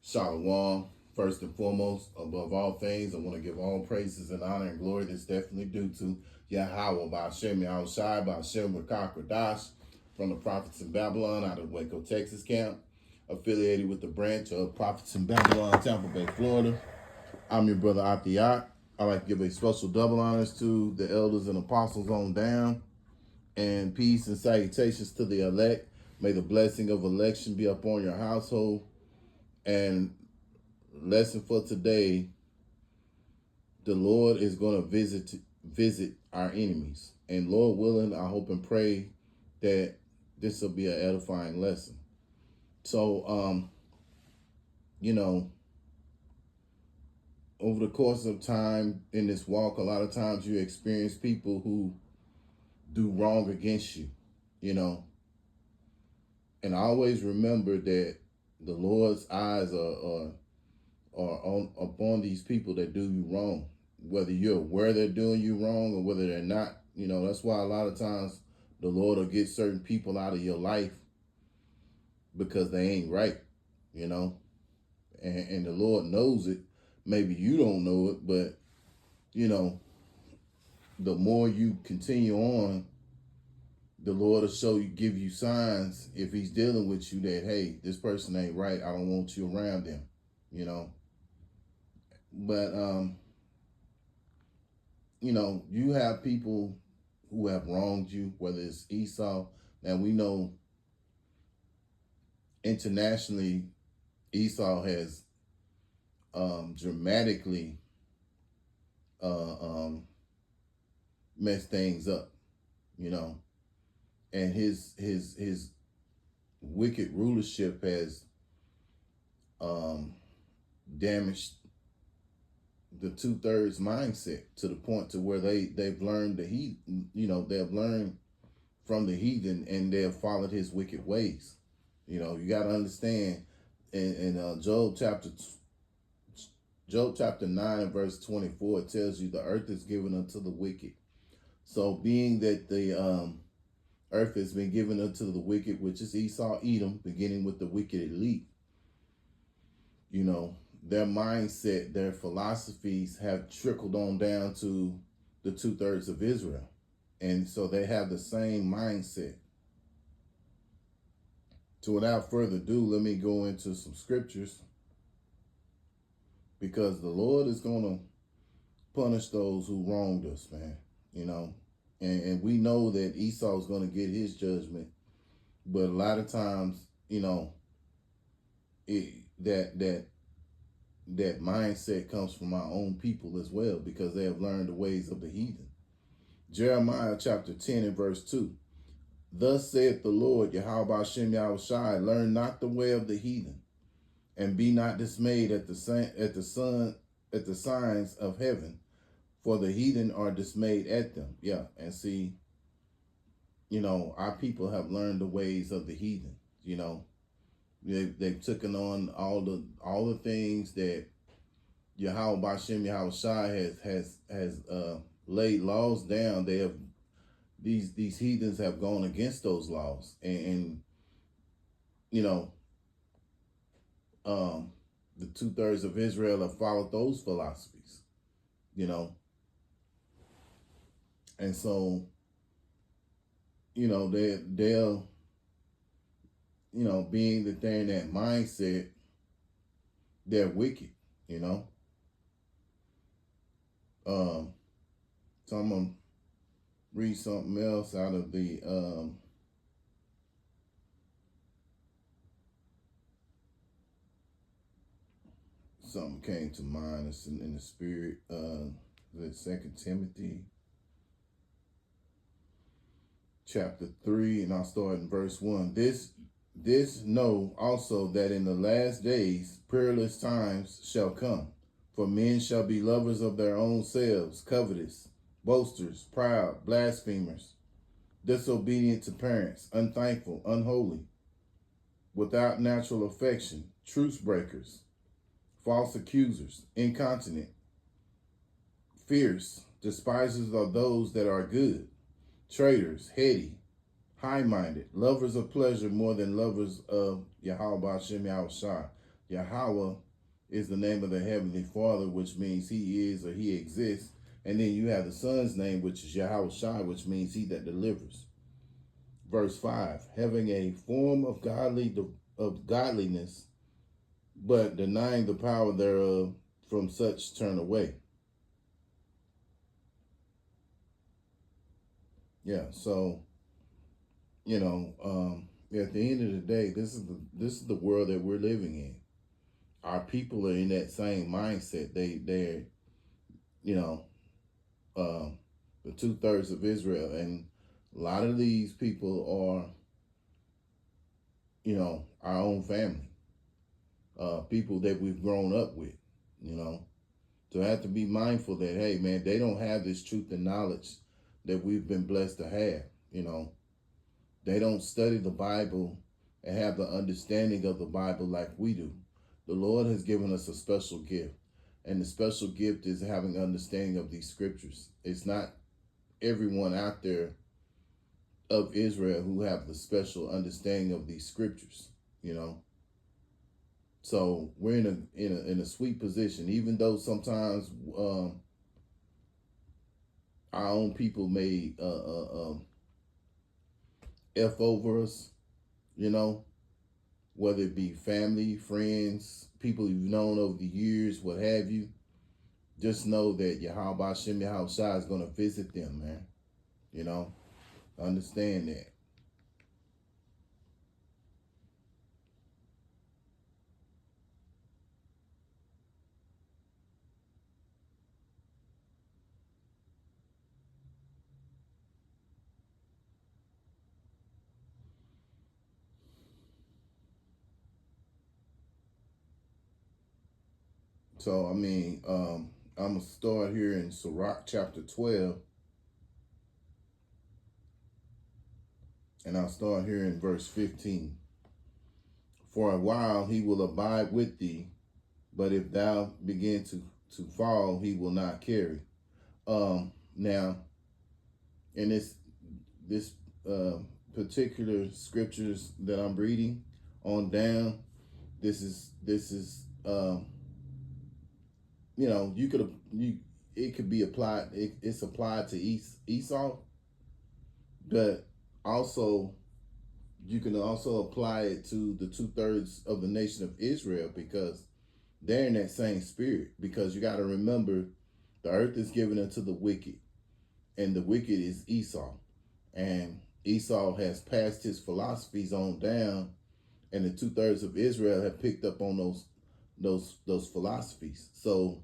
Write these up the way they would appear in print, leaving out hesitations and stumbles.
Shalom. First and foremost, above all things, I want to give all praises and honor and glory that's definitely due to YAHAWAH BAHASHAM YAHAWASHI BAHASHAM Rakakradash from the Prophets in Babylon out of Waco, Texas camp, affiliated with the branch of Prophets in Babylon, Tampa Bay, Florida. I'm your brother Atiyat. I'd like to give a special double honors to the elders and apostles on down, and peace and salutations to the elect. May the blessing of election be upon your household. And lesson for today, the Lord is going to visit our enemies. And Lord willing, I hope and pray that this will be an edifying lesson. So, over the course of time in this walk, a lot of times you experience people who do wrong against you, And I always remember that the Lord's eyes are upon these people that do you wrong, whether you're aware they're doing you wrong or whether they're not. That's why a lot of times the Lord will get certain people out of your life because they ain't right, and the Lord knows it. Maybe you don't know it, but the more you continue on, the Lord will give you signs if he's dealing with you that, hey, this person ain't right. I don't want you around them, But, you have people who have wronged you, whether it's Esau. And we know internationally, Esau has dramatically messed things up, and his wicked rulership has damaged the 2/3 mindset to the point to where they've learned they've learned from the heathen and they have followed his wicked ways. You got to understand in Job chapter 9 and verse 24, it tells you the earth is given unto the wicked. So being that the earth has been given unto the wicked, which is Esau, Edom, beginning with the wicked elite, their mindset, their philosophies have trickled on down to the 2/3 of Israel. And so they have the same mindset. So without further ado, let me go into some scriptures, because the Lord is going to punish those who wronged us, man, and we know that Esau is going to get his judgment. But a lot of times, that mindset comes from our own people as well, because they have learned the ways of the heathen. Jeremiah chapter 10 and verse 2. Thus saith the Lord, YAHAWAH BAHASHAM YAHAWASHI, learn not the way of the heathen, and be not dismayed at the signs of heaven, for the heathen are dismayed at them. Yeah, and see, our people have learned the ways of the heathen. They've taken on all the things that YAHAWAH BAHASHAM YAHAWASHI has laid laws down. They have these heathens have gone against those laws, and the 2/3 of Israel have followed those philosophies, and so they'll being that they're in that mindset, they're wicked, So I'm gonna read something else out of the something came to mind. It's in the spirit. The 2 Timothy chapter 3, and I'll start in verse 1. This know also that in the last days perilous times shall come. For men shall be lovers of their own selves, covetous, boasters, proud, blasphemers, disobedient to parents, unthankful, unholy, without natural affection, truce breakers, false accusers, incontinent, fierce, despisers of those that are good, traitors, heady, high-minded, lovers of pleasure more than lovers of YAHAWAH BAHASHAM YAHAWASHI, Yahawah is the name of the Heavenly Father, which means he is or he exists. And then you have the Son's name, which is YAHAWASHI, which means he that delivers. Verse 5, having a form of godliness, but denying the power thereof, from such turn away. Yeah, so at the end of the day, this is the world that we're living in. Our people are in that same mindset. They're the 2/3 of Israel, and a lot of these people are our own family, people that we've grown up with. So I have to be mindful that, hey man, they don't have this truth and knowledge that we've been blessed to have. They don't study the Bible and have the understanding of the Bible like we do. The Lord has given us a special gift, and the special gift is having understanding of these scriptures. It's not everyone out there of Israel who have the special understanding of these scriptures. So we're in a sweet position, even though sometimes our own people may F over us, whether it be family, friends, people you've known over the years, what have you. Just know that YAHAWAH BAHASHAM YAHAWASHI is going to visit them, man. Understand that. So, I'm going to start here in Sirach chapter 12. And I'll start here in verse 15. For a while he will abide with thee, but if thou begin to fall, he will not carry. Now, in this particular scriptures that I'm reading on down, this is it could be applied. It's applied to Esau, but also you can also apply it to the 2/3 of the nation of Israel, because they're in that same spirit. Because you got to remember, the earth is given unto the wicked, and the wicked is Esau. And Esau has passed his philosophies on down, and the 2/3 of Israel have picked up on those philosophies. So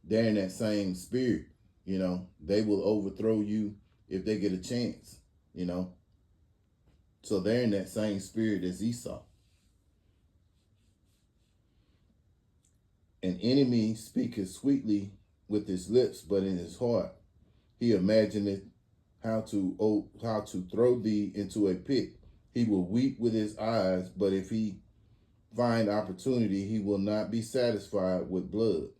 they're in that same spirit. They will overthrow you if they get a chance. So they're in that same spirit as Esau. An enemy speaketh sweetly with his lips, but in his heart he imagineth how to throw thee into a pit. He will weep with his eyes, but if he find opportunity, he will not be satisfied with blood.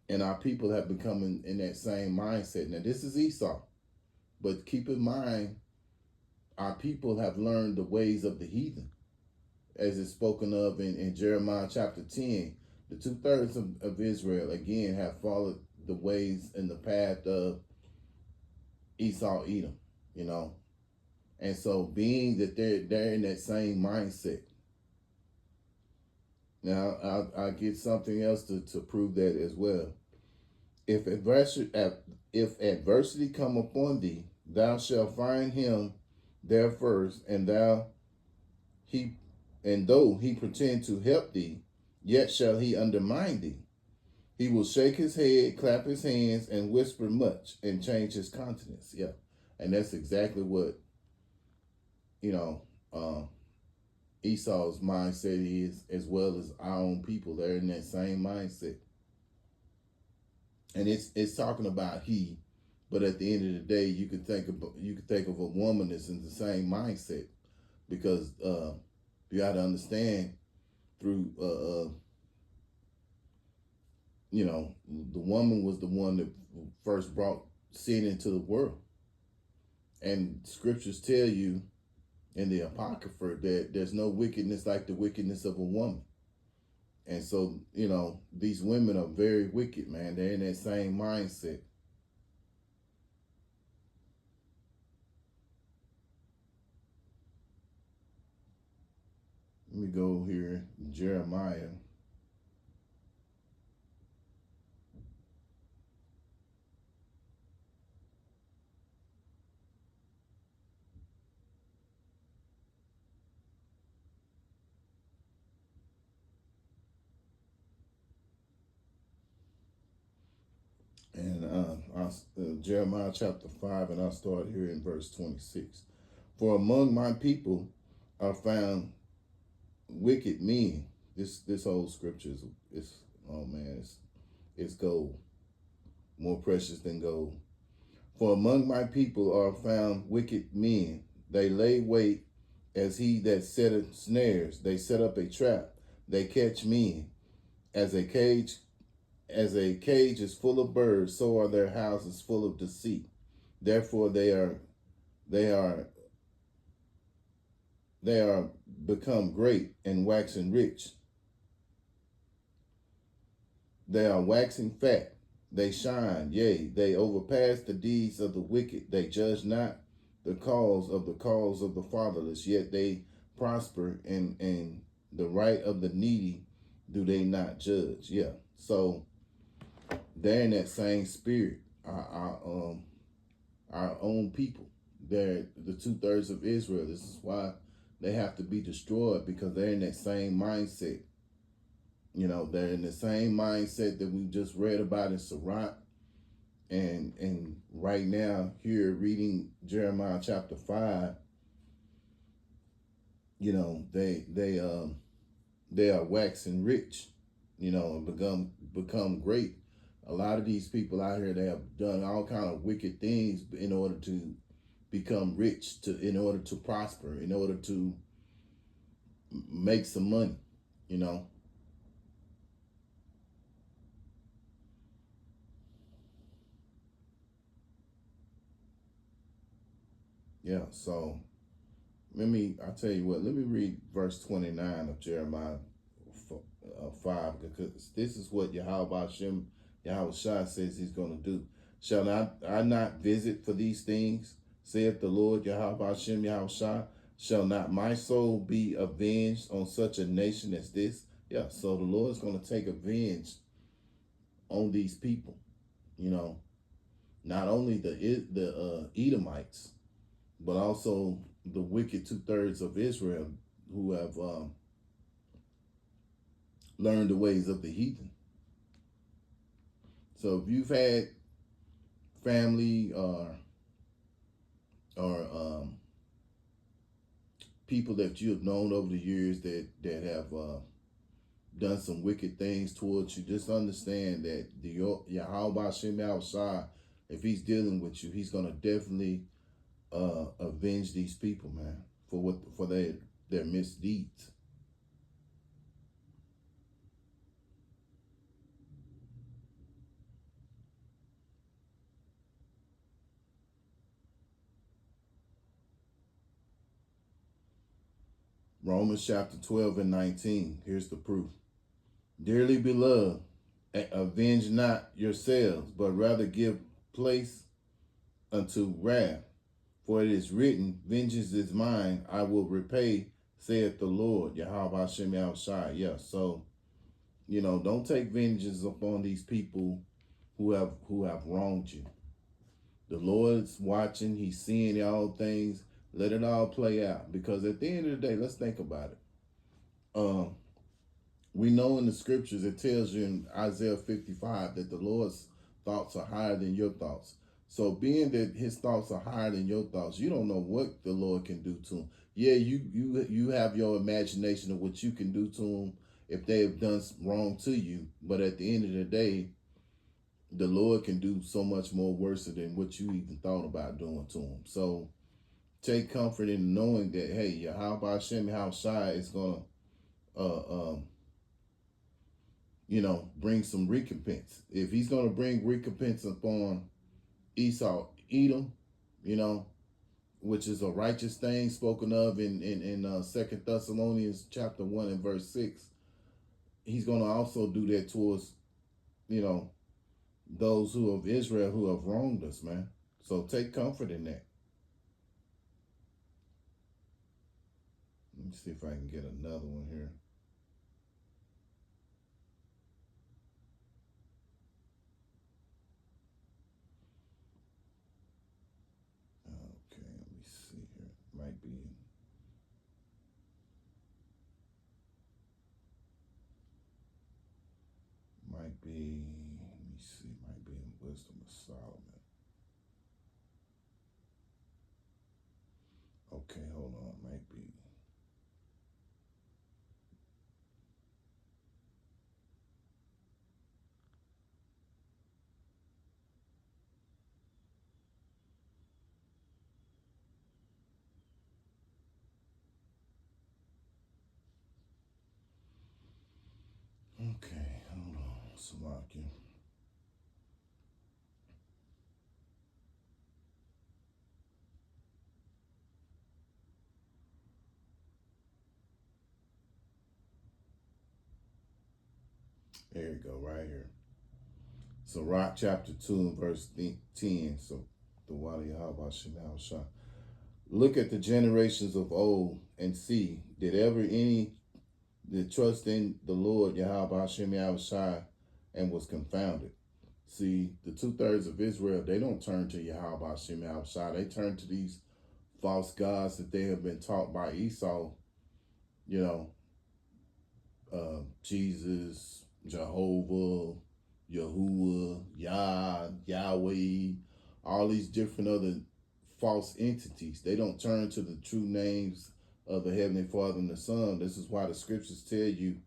And our people have become in that same mindset. Now, this is Esau, but keep in mind, our people have learned the ways of the heathen, as it's spoken of in Jeremiah chapter 10. The 2/3 of Israel, again, have followed the ways and the path of Esau, Edom, And so being that they're in that same mindset. Now, I'll get something else to prove that as well. If adversity come upon thee, thou shalt find him there first, and though he pretend to help thee, yet shall he undermine thee. He will shake his head, clap his hands, and whisper much, and change his countenance. Yeah, and that's exactly what Esau's mindset is, as well as our own people. They're in that same mindset. And it's talking about he, but at the end of the day, you could think of a woman that's in the same mindset, because you got to understand, through the woman was the one that first brought sin into the world, and scriptures tell you in the Apocrypha that there's no wickedness like the wickedness of a woman. And so, these women are very wicked, man. They're in that same mindset. Let me go here, Jeremiah. And Jeremiah chapter 5, and I'll start here in verse 26. For among my people are found wicked men. This whole scripture is oh man, it's gold, more precious than gold. For among my people are found wicked men. They lay wait as he that setteth snares. They set up a trap. They catch men. As a cage is full of birds, so are their houses full of deceit. Therefore they are they are become great and waxing rich. They are waxing fat. They shine, yea, they overpass the deeds of the wicked. They judge not the cause of the fatherless, yet they prosper, and the right of the needy do they not judge. Yeah. So they're in that same spirit. Our own people. They're the 2/3 of Israel. This is why they have to be destroyed, because they're in that same mindset. They're in the same mindset that we just read about in Sirach. And right now, here reading Jeremiah chapter 5, they are waxing rich, and become great. A lot of these people out here, they have done all kind of wicked things in order to become rich, in order to prosper, in order to make some money, you know. Yeah, so I tell you what, let me read verse 29 of Jeremiah 5, because this is what YAHAWAH BAHASHAM YAHAWASHI says he's going to do. Shall not I not visit for these things, saith the Lord YAHAWAH BAHASHAM YAHAWASHI? Shall not my soul be avenged on such a nation as this? Yeah, so the Lord's going to take revenge on these people, not only the Edomites, but also the wicked 2/3 of Israel who have learned the ways of the heathen. So if you've had family or people that you have known over the years that have done some wicked things towards you, just understand that the YAHAWAH BAHASHAM YAHAWASHI, if he's dealing with you, he's gonna definitely avenge these people, man, for their misdeeds. Romans chapter 12 and 19. Here's the proof. Dearly beloved, avenge not yourselves, but rather give place unto wrath. For it is written, vengeance is mine, I will repay, saith the Lord. YAHAWAH BAHASHAM YAHAWASHI. Yeah, so, don't take vengeance upon these people who have wronged you. The Lord's watching, he's seeing all things. Let it all play out. Because at the end of the day, let's think about it. We know in the scriptures, it tells you in Isaiah 55 that the Lord's thoughts are higher than your thoughts. So being that his thoughts are higher than your thoughts, you don't know what the Lord can do to him. Yeah, you have your imagination of what you can do to them if they have done wrong to you. But at the end of the day, the Lord can do so much more worse than what you even thought about doing to him. So take comfort in knowing that, hey, YAHAWAH BAHASHAM YAHAWASHI is going to bring some recompense. If he's going to bring recompense upon Esau, Edom, which is a righteous thing spoken of in 2 Thessalonians chapter 1 and verse 6, he's going to also do that towards, you know, those who of Israel who have wronged us, man. So take comfort in that. Let me see if I can get another one here. Okay, let me see here. Might be let me see, might be in Wisdom of Solomon. Okay, hold on, might be. Okay, hold on, Salaki. There you go, right here. So, Rock chapter 2 and verse 10. So, the YAHAWAH BAHASHAM YAHAWASHI. Look at the generations of old and see, did ever any that trust in the Lord YAHAWAH BAHASHAM YAHAWASHI and was confounded? See, the 2/3 of Israel, they don't turn to YAHAWAH BAHASHAM YAHAWASHI. They turn to these false gods that they have been taught by Esau, you know, Jesus, Jehovah, Yahuwah, Yahweh, all these different other false entities. They don't turn to the true names of the Heavenly Father and the Son. This is why the scriptures tell you,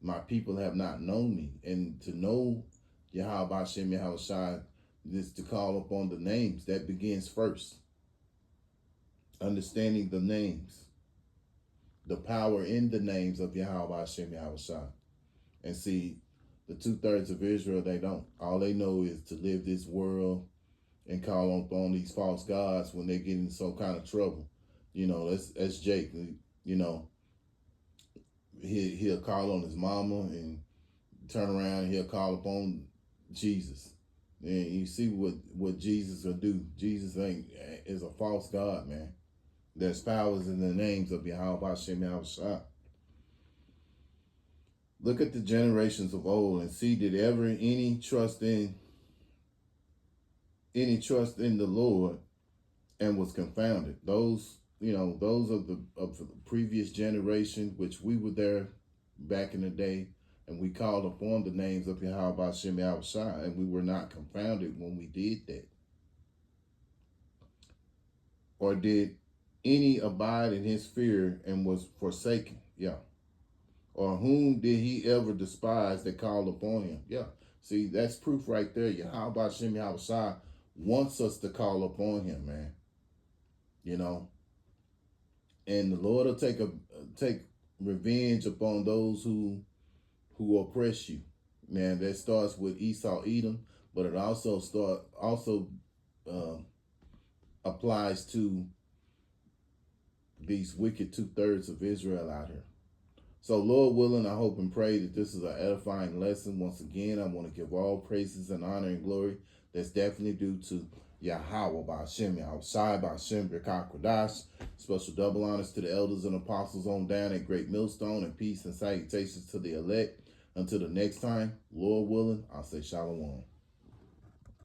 my people have not known me. And to know YAHAWAH BAHASHAM YAHAWASHI is to call upon the names. That begins first. Understanding the names. The power in the names of YAHAWAH BAHASHAM YAHAWASHI. And see, the 2/3 of Israel, they don't. All they know is to live this world and call upon these false gods when they get in some kind of trouble. You know, that's Jake. You know, he'll call on his mama and turn around and he'll call upon Jesus. And you see what Jesus will do. Jesus is a false god, man. There's powers in the names of YAHAWAH BAHASHAM YAHAWASHI. Look at the generations of old and see, did ever any trust in the Lord and was confounded? Those, you know, those of the previous generation, which we were there back in the day, and we called upon the names of YAHAWAH BAHASHAM YAHAWASHI, and we were not confounded when we did that. Or did any abide in his fear and was forsaken? Yeah. Or whom did he ever despise that called upon him? Yeah. See, that's proof right there. YAHAWAH BAHASHAM YAHAWASHI wants us to call upon him, man. You know. And the Lord will take revenge upon those who oppress you. Man, that starts with Esau Edom, but it also applies to these wicked 2/3 of Israel out here. So, Lord willing, I hope and pray that this is an edifying lesson. Once again, I want to give all praises and honor and glory that's definitely due to YAHAWAH BAHASHAM YAHAWASHI BAHASHAM YAHAWASHI. Special double honors to the elders and apostles on down at Great Millstone, and peace and salutations to the elect. Until the next time, Lord willing, I'll say shalom.